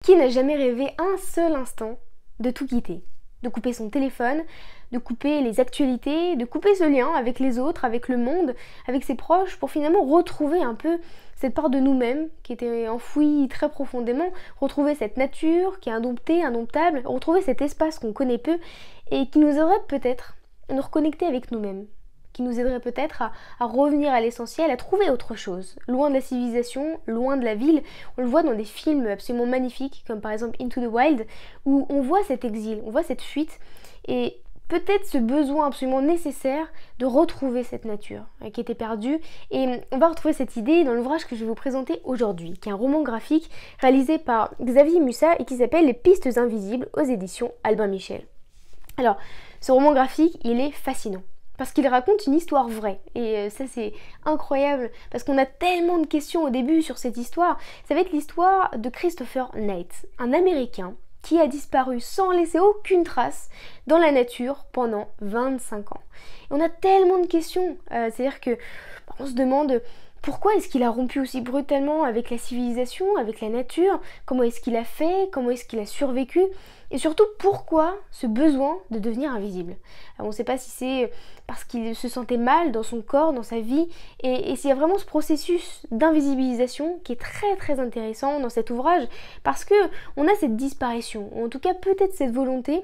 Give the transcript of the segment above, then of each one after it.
Qui n'a jamais rêvé un seul instant de tout quitter? De couper son téléphone, de couper les actualités, de couper ce lien avec les autres, avec le monde, avec ses proches, pour finalement retrouver un peu cette part de nous-mêmes qui était enfouie très profondément, retrouver cette nature qui est indomptée, indomptable, retrouver cet espace qu'on connaît peu et qui nous aiderait peut-être à nous reconnecter avec nous-mêmes, qui nous aiderait peut-être à revenir à l'essentiel, à trouver autre chose, loin de la civilisation, loin de la ville. On le voit dans des films absolument magnifiques, comme par exemple Into the Wild, où on voit cet exil, on voit cette fuite, et peut-être ce besoin absolument nécessaire de retrouver cette nature qui était perdue. Et on va retrouver cette idée dans l'ouvrage que je vais vous présenter aujourd'hui, qui est un roman graphique réalisé par Xavier Musat et qui s'appelle Les Pistes Invisibles aux éditions Albin Michel. Alors, ce roman graphique, il est fascinant, parce qu'il raconte une histoire vraie. Et ça, c'est incroyable, parce qu'on a tellement de questions au début sur cette histoire. Ça va être l'histoire de Christopher Knight, un Américain qui a disparu sans laisser aucune trace dans la nature pendant 25 ans. Et on a tellement de questions, c'est-à-dire que on se demande pourquoi est-ce qu'il a rompu aussi brutalement avec la civilisation, avec la nature, comment est-ce qu'il a fait, comment est-ce qu'il a survécu, et surtout pourquoi ce besoin de devenir invisible. Alors, on ne sait pas si c'est parce qu'il se sentait mal dans son corps, dans sa vie, et s'il y a vraiment ce processus d'invisibilisation qui est très très intéressant dans cet ouvrage, parce que on a cette disparition, ou en tout cas peut-être cette volonté,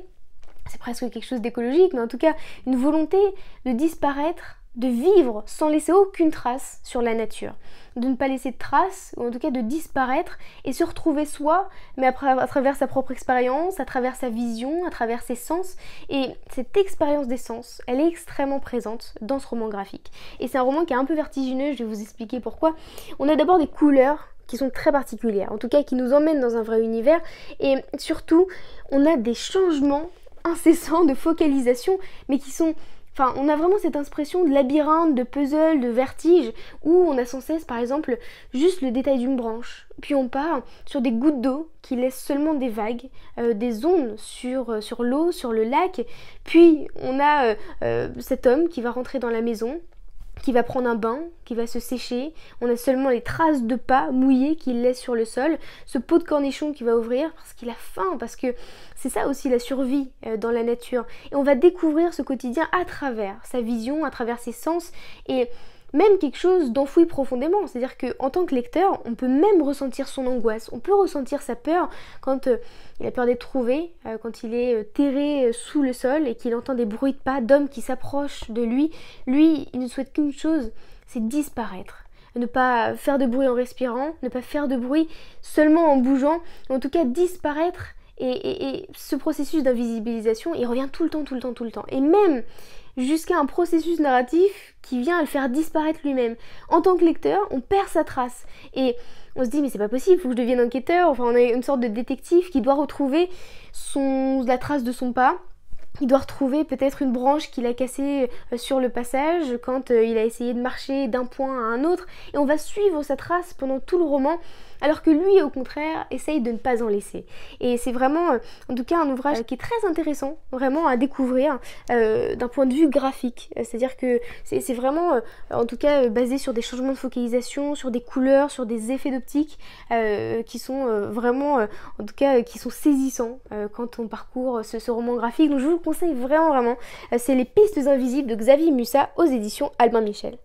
c'est presque quelque chose d'écologique, mais en tout cas une volonté de disparaître, de vivre sans laisser aucune trace sur la nature, de ne pas laisser de traces, ou en tout cas de disparaître et se retrouver soi, mais à travers sa propre expérience, à travers sa vision, à travers ses sens. Et cette expérience des sens, elle est extrêmement présente dans ce roman graphique. Et c'est un roman qui est un peu vertigineux, je vais vous expliquer pourquoi. On a d'abord des couleurs qui sont très particulières, en tout cas qui nous emmènent dans un vrai univers, et surtout on a des changements incessants de focalisation, mais qui sont... Enfin, on a vraiment cette impression de labyrinthe, de puzzle, de vertige, où on a sans cesse, par exemple, juste le détail d'une branche. Puis on part sur des gouttes d'eau qui laissent seulement des vagues, des ondes sur l'eau, sur le lac. Puis on a cet homme qui va rentrer dans la maison, qui va prendre un bain, qui va se sécher. On a seulement les traces de pas mouillés qu'il laisse sur le sol. Ce pot de cornichon qui va ouvrir parce qu'il a faim, parce que c'est ça aussi la survie dans la nature. Et on va découvrir ce quotidien à travers sa vision, à travers ses sens, et même quelque chose d'enfoui profondément. C'est-à-dire qu'en tant que lecteur, on peut même ressentir son angoisse, on peut ressentir sa peur quand il a peur d'être trouvé, quand il est terré sous le sol et qu'il entend des bruits de pas d'hommes qui s'approchent de lui. Lui, il ne souhaite qu'une chose, c'est disparaître. Ne pas faire de bruit en respirant, ne pas faire de bruit seulement en bougeant, en tout cas disparaître. Et ce processus d'invisibilisation, il revient tout le temps. Et même jusqu'à un processus narratif qui vient à le faire disparaître lui-même. En tant que lecteur, on perd sa trace. Et on se dit, mais c'est pas possible, il faut que je devienne enquêteur. Enfin, on a une sorte de détective qui doit retrouver la trace de son pas. Il doit retrouver peut-être une branche qu'il a cassée sur le passage quand il a essayé de marcher d'un point à un autre. Et on va suivre sa trace pendant tout le roman, alors que lui, au contraire, essaye de ne pas en laisser. Et c'est vraiment, en tout cas, un ouvrage qui est très intéressant, vraiment à découvrir d'un point de vue graphique. C'est-à-dire que c'est vraiment, en tout cas, basé sur des changements de focalisation, sur des couleurs, sur des effets d'optique qui sont vraiment, en tout cas, qui sont saisissants quand on parcourt ce roman graphique. Donc je vous le conseille vraiment. C'est Les Pistes Invisibles de Xavier Musat aux éditions Albin Michel.